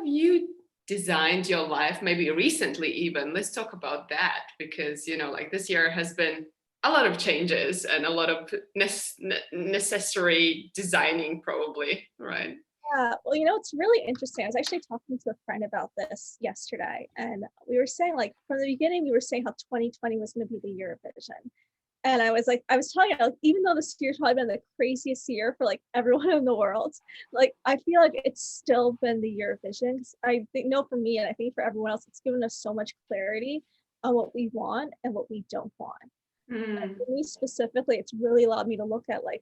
have you designed your life, maybe recently even? Let's talk about that, because, like this year has been a lot of changes and a lot of necessary designing probably, right? Yeah, well, it's really interesting. I was actually talking to a friend about this yesterday, and we were saying, like, from the beginning, we were saying how 2020 was going to be the year of vision. And I was telling you, like, even though this year's probably been the craziest year for like everyone in the world, like, I feel like it's still been the year of vision. 'Cause I think, no, for me, and I think for everyone else, it's given us so much clarity on what we want and what we don't want. And Mm. for me specifically, it's really allowed me to look at, like,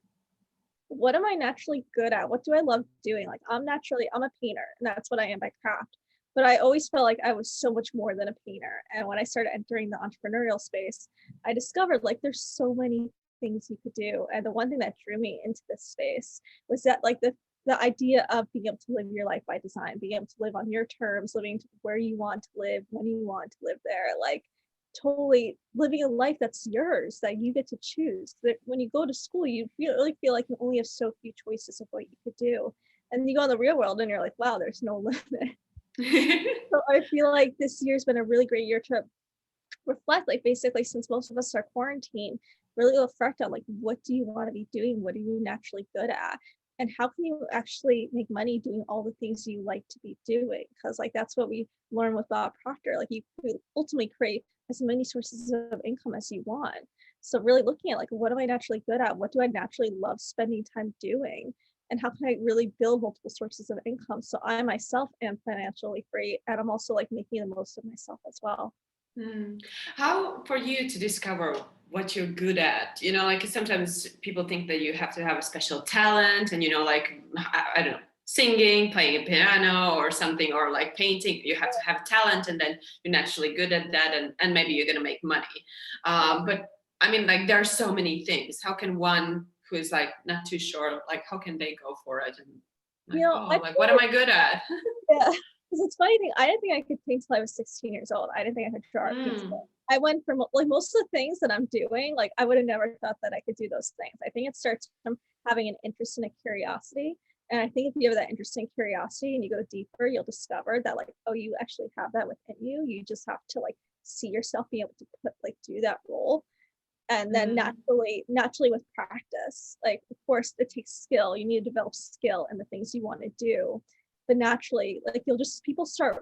what am I naturally good at? What do I love doing? Like, I'm a painter, and that's what I am by craft. But I always felt like I was so much more than a painter. And when I started entering the entrepreneurial space, I discovered, like, there's so many things you could do. And the one thing that drew me into this space was that, like, the idea of being able to live your life by design, being able to live on your terms, living where you want to live, when you want to live there, like, totally living a life that's yours, that you get to choose. That when you go to school, you really feel like you only have so few choices of what you could do. And you go in the real world and you're like, wow, there's no limit. So I feel like this year's been a really great year to reflect, like, basically, since most of us are quarantined, really reflect on, like, what do you want to be doing? What are you naturally good at? And how can you actually make money doing all the things you like to be doing? Because, like, that's what we learn with Bob Proctor. Like, you could ultimately create as many sources of income as you want. So really looking at, like, what am I naturally good at? What do I naturally love spending time doing? And how can I really build multiple sources of income so I myself am financially free, and I'm also, like, making the most of myself as well. Mm. How for you to discover what you're good at? Like sometimes people think that you have to have a special talent, and like I don't know, singing, playing a piano or something, or like painting. You have to have talent, and then you're naturally good at that, and maybe you're gonna make money. But I mean, like there are so many things. How can one who is like not too sure, like how can they go for it? And like, oh, I like feel what am I good at? Yeah, because it's funny thing, I didn't think I could paint till I was 16 years old. I didn't think I could draw or Mm. pencil. I went from, like, most of the things that I'm doing, like, I would have never thought that I could do those things. I think it starts from having an interest and a curiosity. And I think if you have that interest and curiosity and you go deeper, you'll discover that, like, oh, you actually have that within you. You just have to, like, see yourself being able to do that role. And then Mm. naturally with practice, like, of course it takes skill. You need to develop skill in the things you want to do. But naturally, like, people start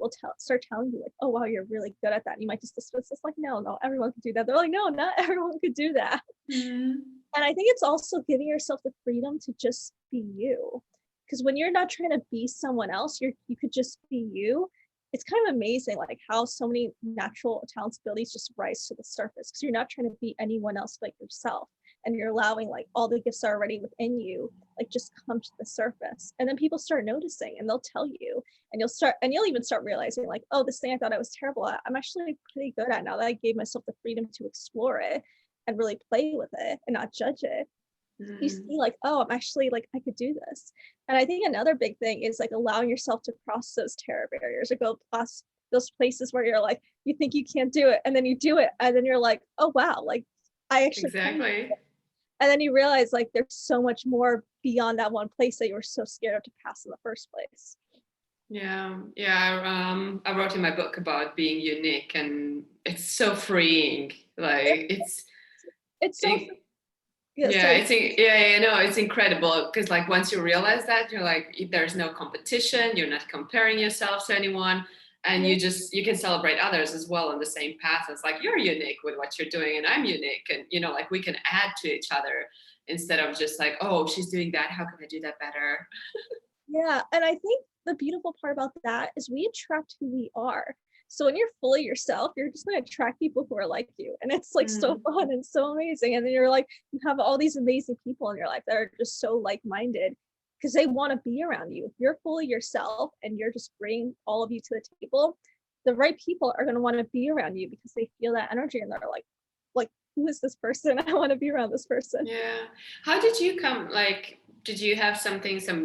telling you, like, oh wow, you're really good at that. And you might just dismiss this, like, no, everyone could do that. They're like, no, not everyone could do that. Mm. And I think it's also giving yourself the freedom to just be you. Because when you're not trying to be someone else, you could just be you. It's kind of amazing, like, how so many natural talents, abilities just rise to the surface because you're not trying to be anyone else but yourself. And you're allowing, like, all the gifts that are already within you, like, just come to the surface. And then people start noticing and they'll tell you, and you'll even start realizing, like, oh, this thing I thought I was terrible at, I'm actually pretty good at now that I gave myself the freedom to explore it and really play with it and not judge it. You see, Mm. like, oh, I'm actually, like, I could do this. And I think another big thing is, like, allowing yourself to cross those terror barriers or go past those places where you're like, you think you can't do it, and then you do it, and then you're like, oh wow, like, I actually can. Exactly. And then you realize, like, there's so much more beyond that one place that you were so scared of to pass in the first place. Yeah. I wrote in my book about being unique, and it's so freeing. Like It's so it, yeah, yeah, sorry. it's incredible because like once you realize that, you're like, there's no competition. You're not comparing yourself to anyone, and Yeah. you can celebrate others as well on the same path. It's like you're unique with what you're doing, and I'm unique, and like we can add to each other instead of just like, oh, she's doing that. How can I do that better? Yeah, and I think the beautiful part about that is we attract who we are. So when you're fully yourself, you're just going to attract people who are like you. And it's, like, so Mm. fun and so amazing. And then you're like, you have all these amazing people in your life that are just so like-minded because they want to be around you. If you're fully yourself and you're just bringing all of you to the table, the right people are going to want to be around you because they feel that energy and they're like, who is this person? I want to be around this person. Yeah. How did you come, like, did you have some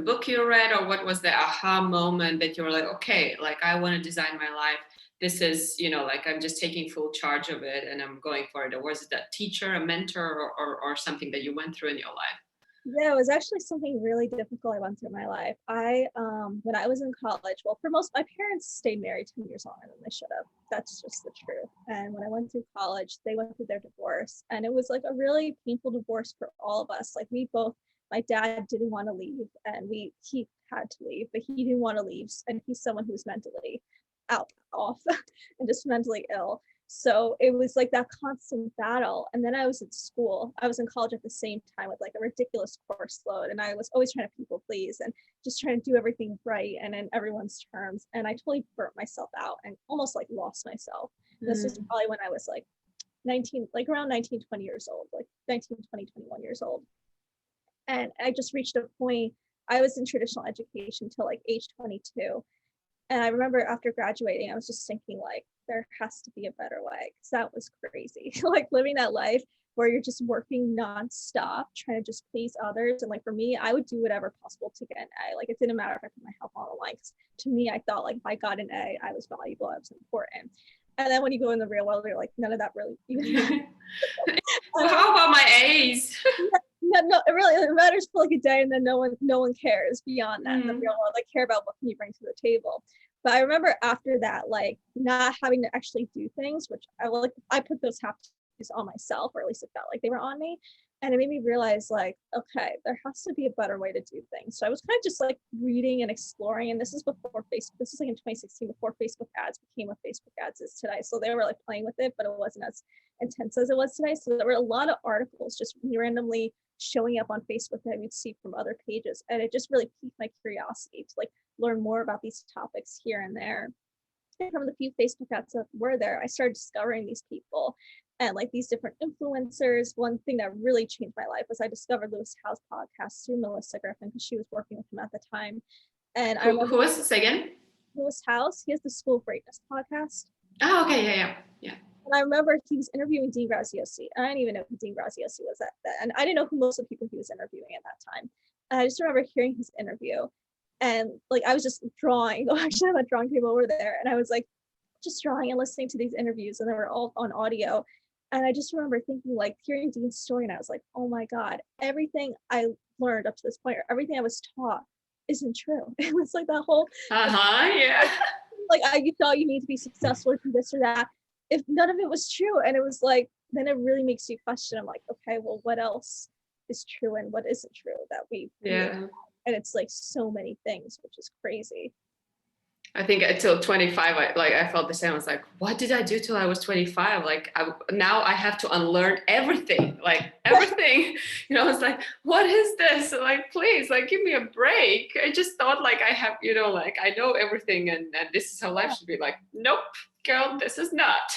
book you read, or what was the aha moment that you were like, okay, like I want to design my life. This is, like I'm just taking full charge of it and I'm going for it. Or was it a teacher, a mentor, or something that you went through in your life? Yeah, it was actually something really difficult I went through in my life. When I was in college, well, for most, my parents stayed married 10 years longer than they should have. That's just the truth. And when I went through college, they went through their divorce, and it was like a really painful divorce for all of us. Like we both, my dad didn't want to leave, and he had to leave, but he didn't want to leave, and he's someone who's mentally off and just mentally ill. So it was like that constant battle. And then I was in school. I was in college at the same time with like a ridiculous course load. And I was always trying to people please and just trying to do everything right and in everyone's terms. And I totally burnt myself out and almost like lost myself. This was probably when I was like 19, like around 19, 20 years old, like 19, 20, 21 years old. And I just reached a point, I was in traditional education till like age 22. And I remember after graduating, I was just thinking like, there has to be a better way, because that was crazy. Like living that life where you're just working nonstop, trying to just please others. And like for me, I would do whatever possible to get an A. Like it didn't matter if I put my health on the line. 'Cause to me, I thought like if I got an A, I was valuable, I was important. And then when you go in the real world, you're like, none of that really. So how about my A's? No, it matters for like a day, and then no one cares beyond that. In the real world, they care about what can you bring to the table. But I remember after that, like not having to actually do things, which I put those have tos on myself, or at least it felt like they were on me. And it made me realize like, okay, there has to be a better way to do things. So I was kind of just like reading and exploring. And this is before Facebook. This is like in 2016, before Facebook ads became what Facebook ads is today. So they were like playing with it, but it wasn't as intense as it was today. So there were a lot of articles just randomly showing up on Facebook that we'd see from other pages. And it just really piqued my curiosity to like learn more about these topics here and there. And from the few Facebook ads that were there, I started discovering these people and like these different influencers. One thing that really changed my life was I discovered Lewis Howes' podcast through Melissa Griffin, because she was working with him at the time. And I remember Who was this again? Lewis Howes, he has the School of Greatness podcast. Oh, okay, yeah. And I remember he was interviewing Dean Graziosi. I didn't even know who Dean Graziosi was at that. And I didn't know who most of the people he was interviewing at that time. And I just remember hearing his interview, and like I was just drawing. Actually, I'm a drawing table over there, and I was like just drawing and listening to these interviews, and they were all on audio. And I just remember thinking, like, hearing Dean's story, and I was like, oh my God, everything I learned up to this point, or everything I was taught, isn't true. It was like that whole Yeah. like you thought you need to be successful or do this or that. If none of it was true, and it was like, then it really makes you question. I'm like, okay, well, what else is true and what isn't true that we Yeah. and it's like so many things, which is crazy. I think until 25, I felt the same. I was like, what did I do till I was 25? Like now I have to unlearn everything, like everything. It's like, what is this? Like, please, like, give me a break. I just thought like I have, like I know everything and this is how life should be. Like, nope, girl, this is not.